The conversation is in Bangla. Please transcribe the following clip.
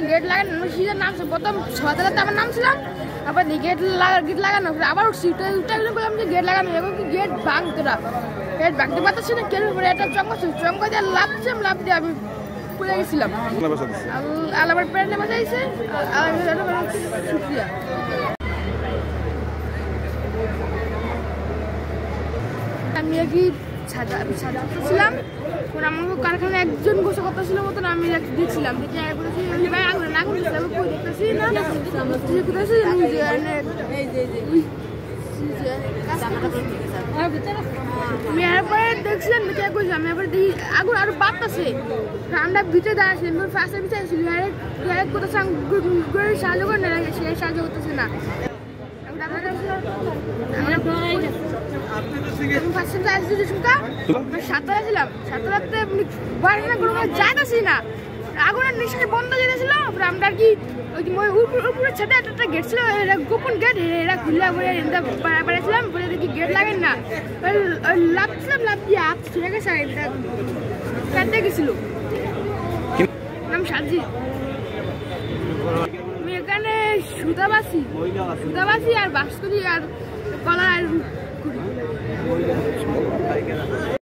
গেট লাগানো সিজন নামছে প্রথম 6 আমার নাম ছিলাম আবার গেট লাগানো আবার উঠে বললাম যে গেট লাগানো এখন কি গেট ভাঙতো না গেট ভাঙতে পারতেছি না কেন একটা চমক দিয়ে লাভ দিয়ে আমি পড়ে গেছিলাম আলাবার প্যান্টে বাজাইছে শুক্রিয়া আমি কি ছিলাম আমার কারখানায় একজন গোসা কথা ছিল মতন আমি দেখছিলাম ভাই আগুন না করতেছিলাম কই দেখতেছি না আমি এরপরে দেখছিলাম বেঁচে করছিলাম এরপরে দেখি আগুন আরো বাড়তেছে ঠান্ডা ভিতরে দাঁড়াচ্ছিলাম ফার্স্টের ভিতরে ছিল কোথাও সাহায্য করে না সে সাহায্য করতেছে না সাতটাতে যাইতেছি না আগুনের নিঃশ্বাস বন্ধ যেতেছিল আমরা আর কি উপরে ছাদে একটা গেট ছিল গোপন গেট এরা খুললা বলে বাড়াইছিলাম বলে দেখি গেট লাগেন না লাভছিলাম লাভ দিয়ে হাত ছিঁড়ে গেছে কাটতে গেছিল নাম সাজি আমি এখানে সুতাবাসি আর বাস করি আর কলা আর